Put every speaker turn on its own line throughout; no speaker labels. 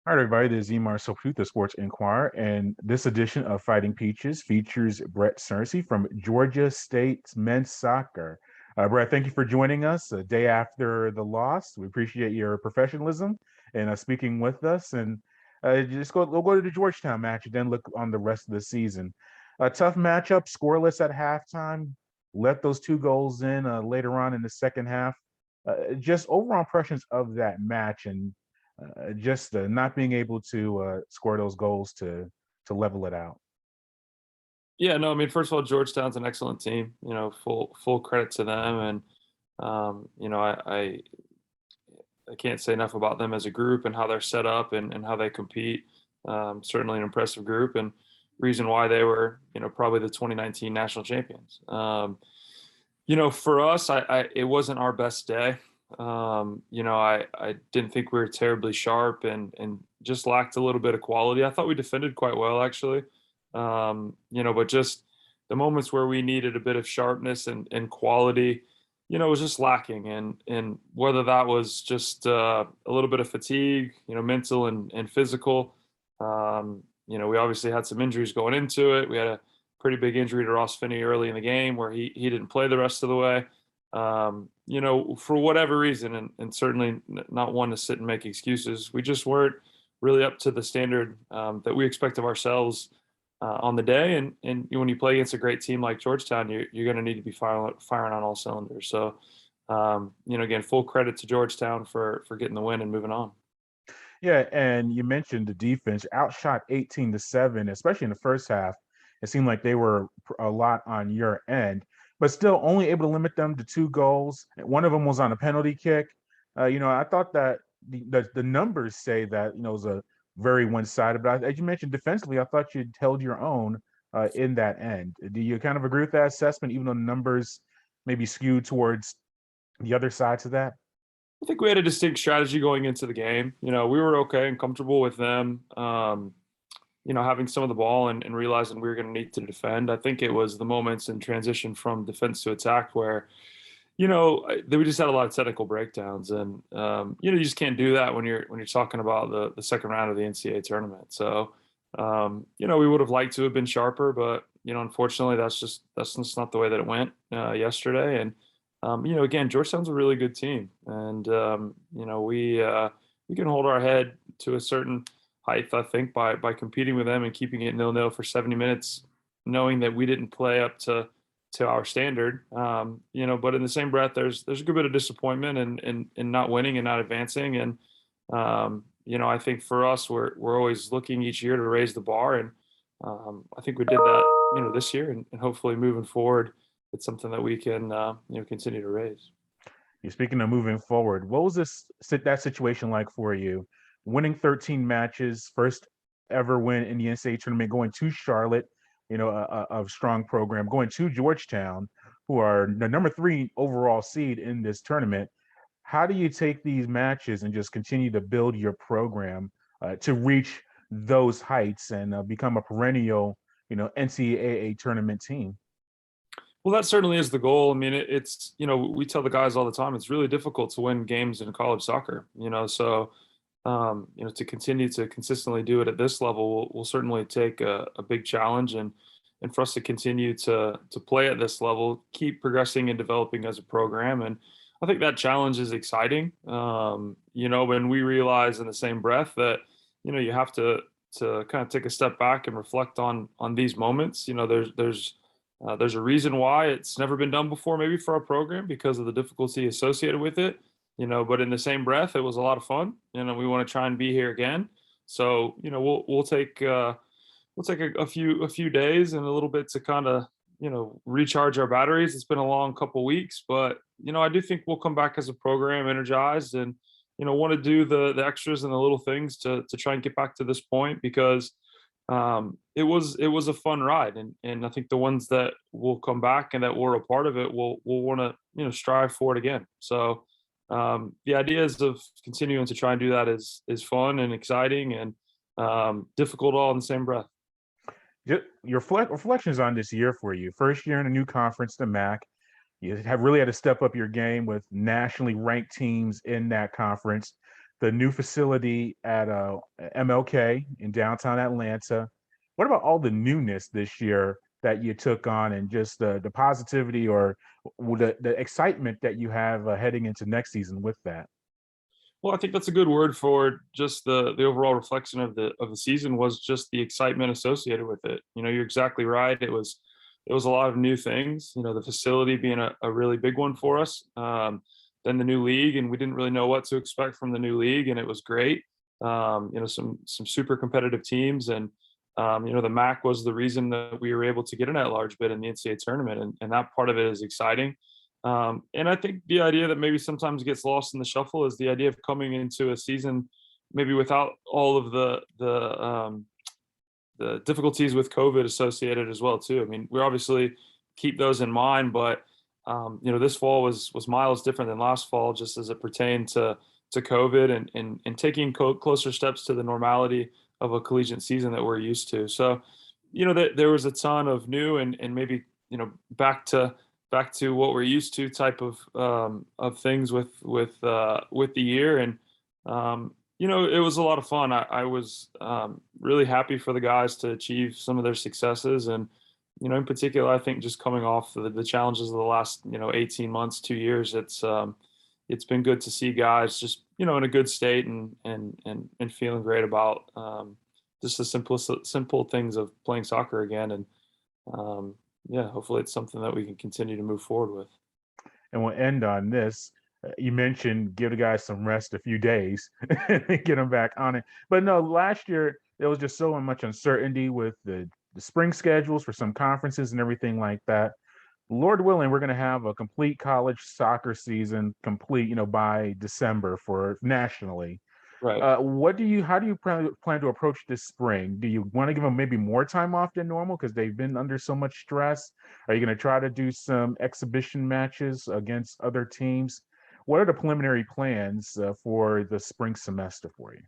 All right, everybody, this is Emar Soput, the Sports Inquirer, and this edition of Fighting Peaches features Brett Surrency from Georgia State's men's soccer. Brett, thank you for joining us a day after the loss. We appreciate your professionalism and speaking with us. And we'll go to the Georgetown match and then look on the rest of the season. A tough matchup, scoreless at halftime. Let those two goals in later on in the second half. Just overall impressions of that match and just not being able to score those goals to level it out.
Yeah, no, I mean, first of all, Georgetown's an excellent team. Full credit to them, and I can't say enough about them as a group and how they're set up and how they compete. Certainly an impressive group, and reason why they were probably the 2019 national champions. For us, it wasn't our best day. I didn't think we were terribly sharp and just lacked a little bit of quality. I thought we defended quite well, actually. But just the moments where we needed a bit of sharpness and quality, was just lacking. And whether that was just a little bit of fatigue, mental and physical. We obviously had some injuries going into it. We had a pretty big injury to Ross Finney early in the game where he didn't play the rest of the way. For whatever reason, and certainly not one to sit and make excuses, we just weren't really up to the standard that we expect of ourselves on the day. And when you play against a great team like Georgetown, you're going to need to be firing on all cylinders. So, again, full credit to Georgetown for getting the win and moving on.
Yeah, and you mentioned the defense outshot 18-7, especially in the first half. It seemed like they were a lot on your end, but still only able to limit them to two goals. One of them was on a penalty kick. I thought that the numbers say that it was a very one-sided, but as you mentioned defensively, I thought you held your own in that end. Do you kind of agree with that assessment, even though the numbers maybe skewed towards the other sides of that?
I think we had a distinct strategy going into the game. We were okay and comfortable with them. Having some of the ball and realizing we were going to need to defend. I think it was the moments in transition from defense to attack where, we just had a lot of technical breakdowns, and you just can't do that when you're talking about the second round of the NCAA tournament. So, we would have liked to have been sharper, but unfortunately, that's just not the way that it went yesterday. And again, Georgetown's a really good team, and we can hold our head to a certain height, I think, by competing with them and keeping it 0-0 for 70 minutes, knowing that we didn't play up to our standard. But in the same breath, there's a good bit of disappointment in not winning and not advancing. And I think for us, we're always looking each year to raise the bar, and I think we did that this year, and hopefully moving forward, it's something that we can continue to raise.
You're speaking of moving forward. What was that situation like for you? Winning 13 matches, first ever win in the NCAA tournament, going to Charlotte, a strong program, going to Georgetown, who are the number 3 overall seed in this tournament. How do you take these matches and just continue to build your program to reach those heights and become a perennial, NCAA tournament team?
Well, that certainly is the goal. I mean, it's we tell the guys all the time it's really difficult to win games in college soccer. So to continue to consistently do it at this level will certainly take a big challenge, and for us to continue to play at this level, keep progressing and developing as a program. And I think that challenge is exciting. When we realize in the same breath that you have to kind of take a step back and reflect on these moments. There's a reason why it's never been done before, maybe for our program, because of the difficulty associated with it. But in the same breath, it was a lot of fun. We want to try and be here again. So, we'll take a few days and a little bit to kind of recharge our batteries. It's been a long couple weeks, but I do think we'll come back as a program energized and want to do the extras and the little things to try and get back to this point, because it was a fun ride, and I think the ones that will come back and that were a part of it will want to strive for it again. So the ideas of continuing to try and do that is fun and exciting and difficult all in the same breath.
Your reflections on this year for you. First year in a new conference, the MAC. You have really had to step up your game with nationally ranked teams in that conference. the new facility at MLK in downtown Atlanta. What about all the newness this year that you took on, and just the positivity or the excitement that you have heading into next season with that?
Well, I think that's a good word for just the overall reflection of the season was just the excitement associated with it. You're exactly right. It was a lot of new things. The facility being a really big one for us. Then the new league, and we didn't really know what to expect from the new league, and it was great. Some super competitive teams, and the MAC was the reason that we were able to get an at-large bid in the NCAA tournament, and that part of it is exciting. And I think the idea that maybe sometimes gets lost in the shuffle is the idea of coming into a season maybe without all of the difficulties with COVID associated as well too. I mean, we obviously keep those in mind, but this fall was miles different than last fall, just as it pertained to COVID and taking closer steps to the normality of a collegiate season that we're used to. So, there was a ton of new and maybe back to what we're used to type of things with the year. And it was a lot of fun. I was really happy for the guys to achieve some of their successes, and in particular, I think just coming off the challenges of the last 18 months, 2 years, it's been good to see guys just in a good state and feeling great about just the simple things of playing soccer again. And yeah, hopefully it's something that we can continue to move forward with.
And we'll end on this. You mentioned give the guys some rest, a few days, and get them back on it. But no, last year there was just so much uncertainty with the spring schedules for some conferences and everything like that. Lord willing, we're going to have a complete college soccer season complete, by December for nationally.
Right.
How do you plan to approach this spring? Do you want to give them maybe more time off than normal because they've been under so much stress? Are you going to try to do some exhibition matches against other teams? What are the preliminary plans for the spring semester for you?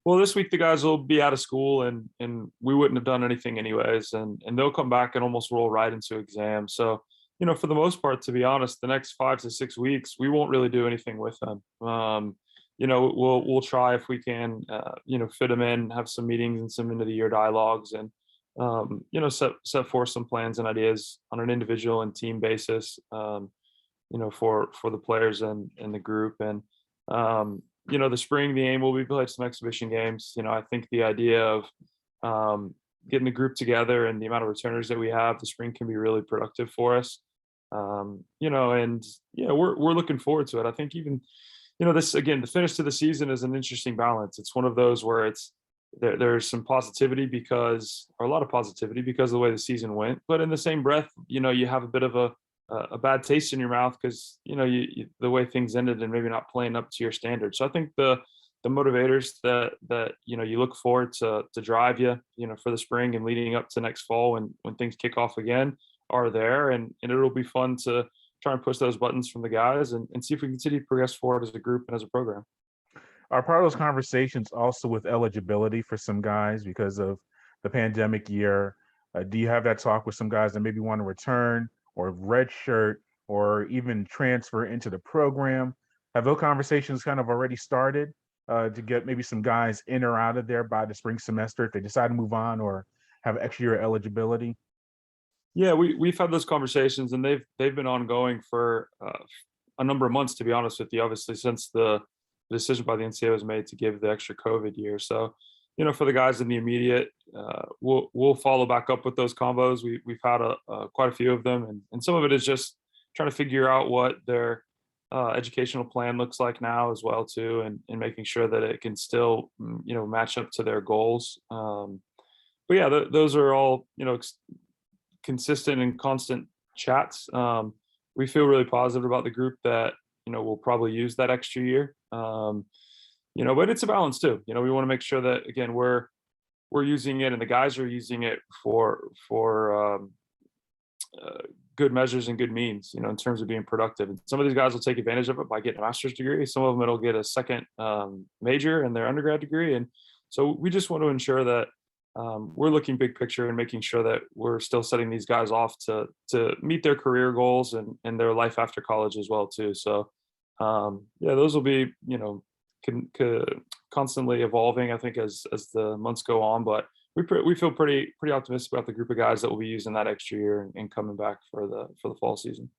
Well, this week the guys will be out of school, and we wouldn't have done anything anyways, and they'll come back and almost roll right into exams. So, for the most part, to be honest, the next 5 to 6 weeks we won't really do anything with them. We'll try if we can, fit them in, have some meetings and some end of the year dialogues, and set forth some plans and ideas on an individual and team basis, for the players and the group. And the spring, the aim will be to play some exhibition games. I think the idea of getting the group together and the amount of returners that we have, the spring can be really productive for us. And yeah, we're looking forward to it. I think even this, again, the finish to the season is an interesting balance. It's one of those where there's some positivity or a lot of positivity because of the way the season went, but in the same breath, you have a bit of a bad taste in your mouth because the way things ended and maybe not playing up to your standards. So I think the motivators that you look forward to drive you for the spring and leading up to next fall when things kick off again are there, and it'll be fun to try and push those buttons from the guys and see if we continue to progress forward as a group and as a program.
Are part of those conversations also with eligibility for some guys because of the pandemic year? Do you have that talk with some guys that maybe want to return or redshirt or even transfer into the program? Have those conversations kind of already started to get maybe some guys in or out of there by the spring semester if they decide to move on or have extra year eligibility?
Yeah, we've had those conversations, and they've been ongoing for a number of months, to be honest with you. Obviously, since the decision by the NCAA was made to give the extra COVID year. So, for the guys in the immediate, we'll follow back up with those combos. We've had quite a few of them, and some of it is just trying to figure out what their educational plan looks like now as well too, and making sure that it can still match up to their goals. But yeah, those are all consistent and constant chats. We feel really positive about the group that we'll probably use that extra year. But it's a balance too. We want to make sure that again we're using it and the guys are using it for good measures and good means. In terms of being productive. And some of these guys will take advantage of it by getting a master's degree. Some of them it'll get a second major in their undergrad degree. And so we just want to ensure that we're looking big picture and making sure that we're still setting these guys off to meet their career goals and their life after college as well too. So yeah, those will be constantly evolving, I think, as the months go on. But we feel pretty optimistic about the group of guys that will be using that extra year and coming back for the fall season.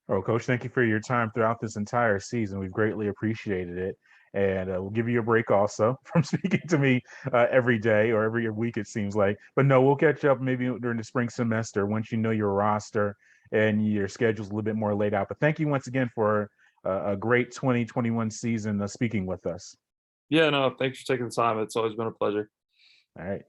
Oh, Coach, thank you for your time throughout this entire season. We've greatly appreciated it. And we'll give you a break also from speaking to me every day or every week, it seems like. But no, we'll catch up maybe during the spring semester once you know your roster and your schedule's a little bit more laid out. But thank you once again for a great 2021 season speaking with us.
Yeah, no, thanks for taking the time. It's always been a pleasure.
All right.